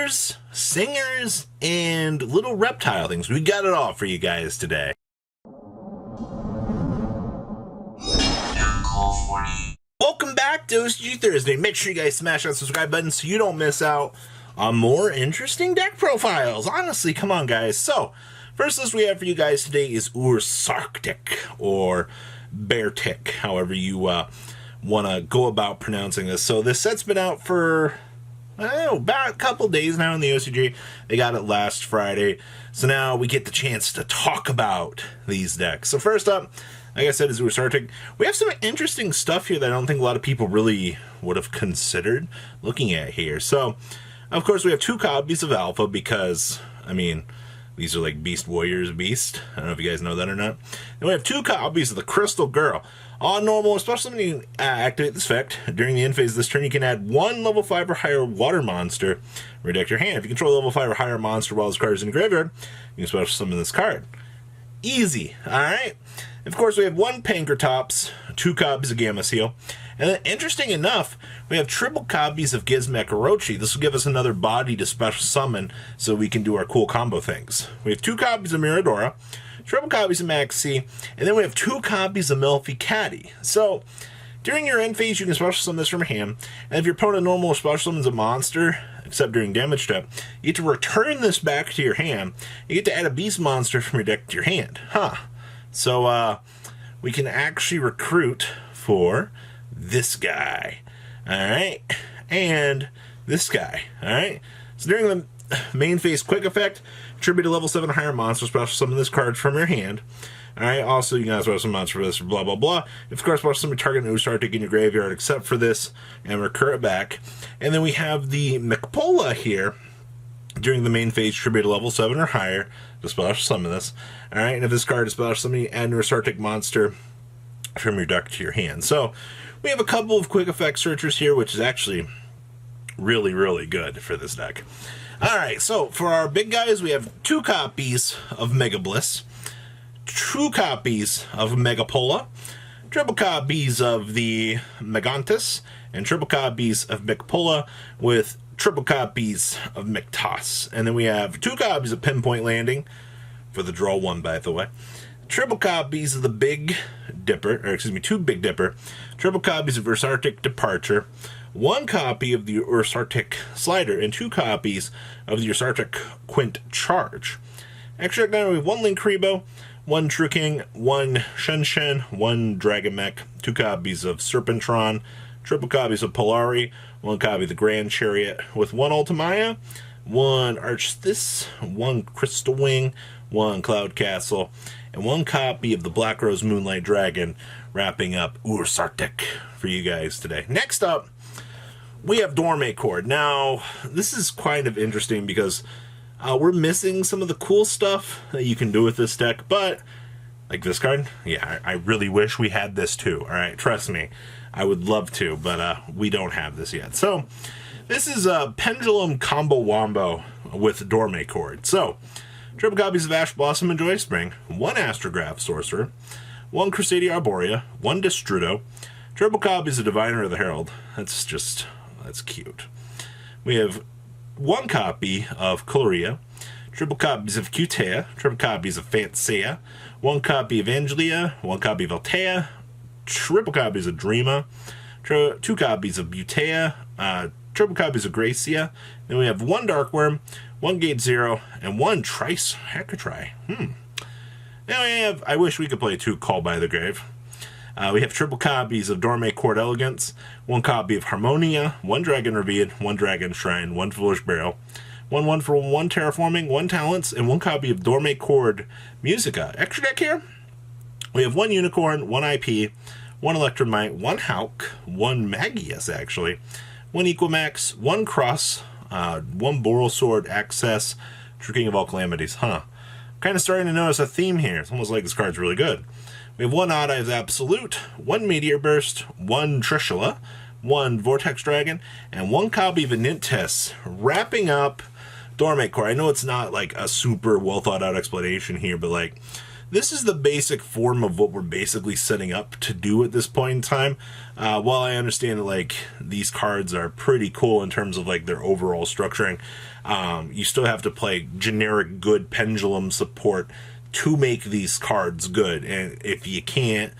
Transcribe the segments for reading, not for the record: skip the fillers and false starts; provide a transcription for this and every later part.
monsters, singers, and little reptile things. We got it all for you guys today. Welcome back to OCG Thursday. Make sure you guys smash that subscribe button so you don't miss out on more interesting deck profiles. Honestly, come on, guys. So, first list we have for you guys today is Ursarctic, or Beartic, however you want to go about pronouncing this. So, this set's been out for, I don't know, about a couple days now in the OCG. They got it last Friday. So now we get the chance to talk about these decks. So first up, like I said, is Ursarctic. We have some interesting stuff here that I don't think a lot of people really would have considered looking at here. So, of course, we have two copies of Alpha because, I mean, these are like Beast Warriors Beast. I don't know if you guys know that or not. And we have two copies of the Crystal Girl. On normal, especially when you activate this effect, during the end phase of this turn, you can add one level 5 or higher water monster, redeck your hand. If you control a level 5 or higher monster while this card is in the graveyard, you can special summon this card. Easy, alright? Of course, we have one Pankratops, two copies of Gamma Seal, and then, interesting enough, we have triple copies of Gizmek Orochi. This will give us another body to special summon so we can do our cool combo things. We have two copies of Miradora, triple copies of Maxi, and then we have two copies of Melfi Caddy. So, during your end phase, you can special summon this from your hand, and if your opponent normal special summons a monster, except during damage step, you get to return this back to your hand. You get to add a beast monster from your deck to your hand. So, we can actually recruit for this guy. Alright? And this guy. Alright? So, during the main phase quick effect, tribute a level 7 or higher monster, special summon this card from your hand. Alright, also you can special summon monster for this, blah blah blah. Of course, special summon target Ursarctic in your graveyard except for this, and recur it back. And then we have the Megapola here. During the main phase, tribute a level 7 or higher to special summon this. Alright, and if this card is special summoned, you add an Ursarctic monster from your deck to your hand. So, we have a couple of quick effect searchers here, which is actually really, really good for this deck. Alright, so for our big guys, we have two copies of Mega Bliss, two copies of Megapola, triple copies of the Megantis, and triple copies of Megapola with triple copies of Mictos. And then we have two copies of Pinpoint Landing, for the draw one, by the way. Triple copies of the Big Dipper, or excuse me, two Big Dipper, triple copies of Ursarctic Departure, one copy of the Ursarctic Slider, and two copies of the Ursarctic Quint Charge. Extra deck, we have one Link Rebo, one True King, one Shen, one Dragon Mech, two copies of Serpentron, triple copies of Polari, one copy of the Grand Chariot with one Ultimaya, one Archthis, one Crystal Wing, one Cloud Castle, and one copy of the Black Rose Moonlight Dragon, wrapping up Ursarctic for you guys today. Next up, we have Doremichord. Now, this is kind of interesting because we're missing some of the cool stuff that you can do with this deck, but like this card, yeah, I really wish we had this too. Alright, trust me, I would love to, but we don't have this yet. So, this is a Pendulum Combo Wombo with Doremichord. So, triple copies of Ash Blossom and Joy Spring, one Astrograph Sorcerer, one Crusadia Arborea, one Destrudo, triple copies of Diviner of the Herald. That's cute. We have one copy of Coloria, triple copies of Cutea, triple copies of Fantasia, one copy of Angelia, one copy of Altea, triple copies of Dreama, two copies of Butea, triple copies of Gracia, then we have one Darkworm, one Gate Zero, and one Trice Hecatry. Now we have, I wish we could play two Call by the Grave. We have triple copies of Doremichord Elegance, one copy of Harmonia, one Dragon Revealed, one Dragon Shrine, one Foolish Burial, one for one Terraforming, one Talents, and one copy of Doremichord Musica. Extra deck here, we have one Unicorn, one IP, one Electromite, one Hawk, one Magius actually, one Equimax, one Cross, one Boral Sword Access, True King of All Calamities. Kind of starting to notice a theme here. It's almost like this card's really good. We have one Odd Eyes Absolute, one Meteor Burst, one Trishula, one Vortex Dragon, and one copy of Anintis, wrapping up Doremichord. I know it's not like a super well thought out explanation here, but like this is the basic form of what we're basically setting up to do at this point in time. While I understand that, like, these cards are pretty cool in terms of, like, their overall structuring, you still have to play generic good pendulum support to make these cards good. And if you can't,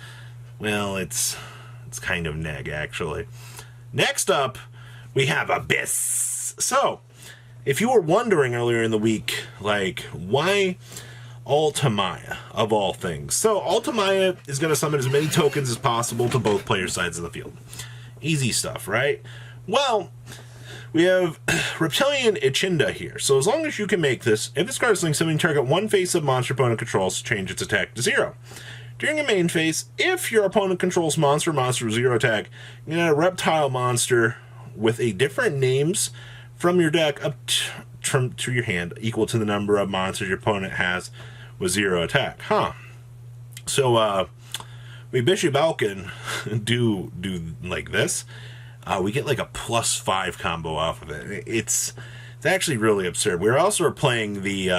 well, it's kind of neg, actually. Next up, we have Abhyss. So, if you were wondering earlier in the week, like, why Ultimaya, of all things? So, Ultimaya is going to summon as many tokens as possible to both player sides of the field. Easy stuff, right? Well, we have Reptilian Ichinda here. So, as long as you can make this, if this card is linked, summoning target one face of monster opponent controls to change its attack to 0. During a main phase, if your opponent controls monster with 0 attack, you can add a reptile monster with a different names from your deck up to your hand, equal to the number of monsters your opponent has with 0 attack. So, we Bishy Balkan do like this. We get like a +5 combo off of it. It's actually really absurd. We're also playing the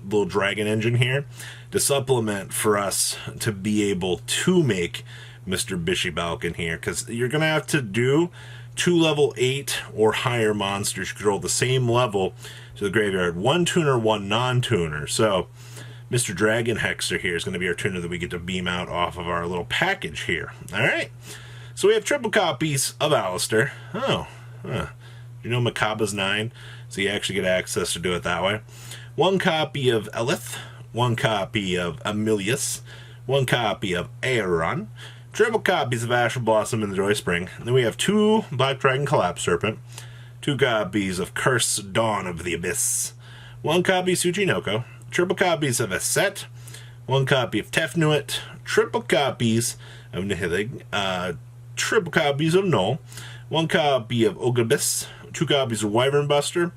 little dragon engine here to supplement for us to be able to make Mr. Bishy Balkan here, because you're going to have to do 2 level 8 or higher monsters control the same level to the graveyard. 1 tuner, 1 non-tuner. So, Mr. Dragon Hexer here is going to be our tuner that we get to beam out off of our little package here. Alright. So we have triple copies of Alistair. You know Makaba's 9? So you actually get access to do it that way. 1 copy of Elith. 1 copy of Amelius. 1 copy of Aeron. Triple copies of Asher Blossom and the Joy Spring. And then we have 2 Black Dragon Collapse Serpent. 2 copies of Curse Dawn of the Abhyss. 1 copy of Tsuchinoko. Triple copies of Aset. 1 copy of Tefnuit. Triple copies of Nihillig. Triple copies of Null. 1 copy of Ogabis. 2 copies of Wyvern Buster.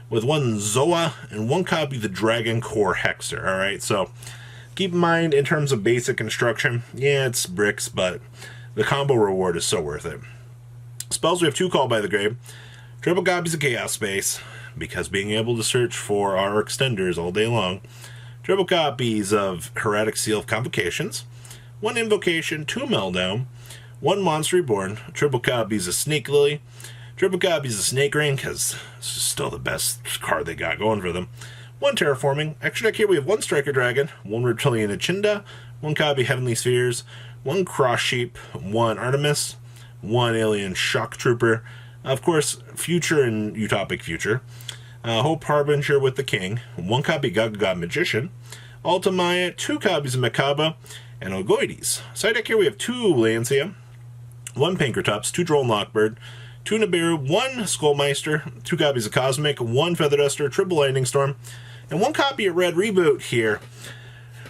With 1 Zoa and 1 copy of the Dragon Core Hexer. Alright, so keep in mind, in terms of basic construction, yeah, it's bricks, but the combo reward is so worth it. Spells, we have 2 Called by the Grave. Triple copies of Chaos Space, because being able to search for our extenders all day long. Triple copies of Heretic Seal of Complications. 1 Invocation, 2 Meltdown. 1 Monster Reborn. Triple copies of Snake Lily. Triple copies of Snake Ring, because this is still the best card they got going for them. 1 Terraforming. Extra deck here we have 1 Striker Dragon, 1 Reptilian Ichinda, 1 copy Heavenly Spheres, 1 Cross Sheep, 1 Artemis, 1 Alien Shock Trooper, of course, Future and Utopic Future, Hope Harbinger with the King, 1 copy Gaga Magician, Ultimaya, 2 copies of Makaba, and Ogoides. Side deck here we have 2 Lancia, 1 Pinkertops, 2 Droll and Lockbird, 2 Nibiru, 1 Skullmeister, 2 copies of Cosmic, 1 Feather Duster, Triple Lightning Storm, and 1 copy of Red Reboot here,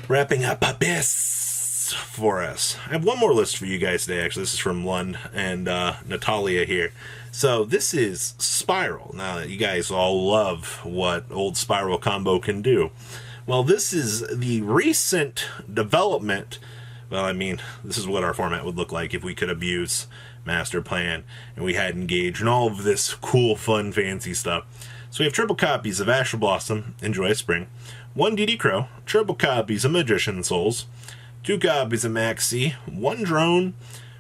wrapping up Abhyss for us. I have one more list for you guys today, actually. This is from Lund and Natalia here. So this is Spyral. Now, you guys all love what old Spyral combo can do. Well, this is the recent development. Well, I mean, this is what our format would look like if we could abuse Master Plan and we had engaged in all of this cool, fun, fancy stuff. So we have triple copies of Asher Blossom and Joyous Spring, 1 DD Crow, triple copies of Magician Souls, 2 copies of Maxi, 1 Drone,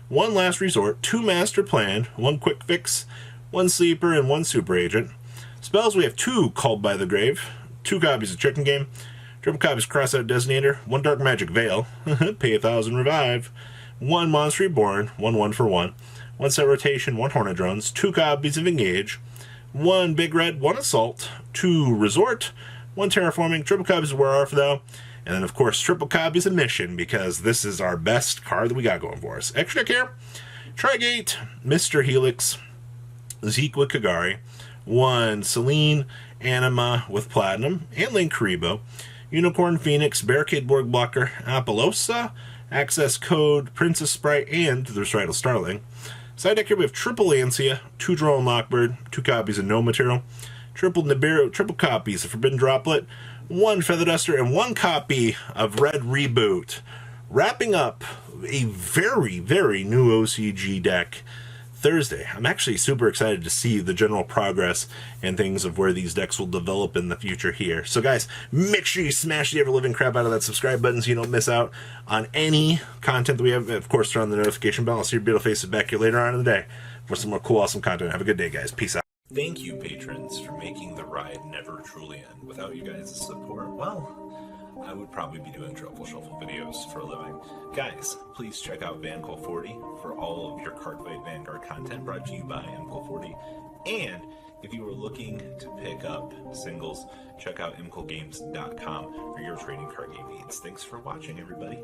1 Last Resort, 2 Master Plan, 1 Quick Fix, 1 Sleeper, and 1 Super Agent. Spells, we have 2 Called by the Grave, 2 copies of Chicken Game, triple copies of Crossout Designator, 1 Dark Magic Veil, pay 1,000 Revive, 1 Monster Reborn, 1 for 1, 1 Set Rotation, 1 Hornet Drones, 2 copies of Engage, 1 Big Red, 1 Assault, 2 Resort, 1 Terraforming, triple copies of Where Art Thou, and then, of course, triple copies of Mission, because this is our best card that we got going for us. Extra deck here, Trigate, Mr. Helix, Zeke with Kagari, 1 Celine, Anima with Platinum, and Link Karibo, Unicorn Phoenix, Barricade Borg Blocker, Apollosa, Access Code, Princess Sprite, and the Recital Starling. Side deck here we have triple Lancia, 2 Droll and Lockbird, 2 copies of No Material, triple Nibiru, triple copies of Forbidden Droplet, 1 Feather Duster, and 1 copy of Red Reboot. Wrapping up a very, very new OCG deck Thursday. I'm actually super excited to see the general progress and things of where these decks will develop in the future here. So guys, make sure you smash the ever-living crap out of that subscribe button so you don't miss out on any content that we have. Of course, turn on the notification bell. I'll see your beautiful faces back here later on in the day for some more cool, awesome content. Have a good day, guys. Peace out. Thank you, patrons, for making the ride never truly end. Without you guys' support, well, I would probably be doing Truffle Shuffle videos for a living. Guys, please check out VanCool40 for all of your Cardfight Vanguard content brought to you by MCool40. And if you are looking to pick up singles, check out mcoolgames.com for your trading card game needs. Thanks for watching, everybody.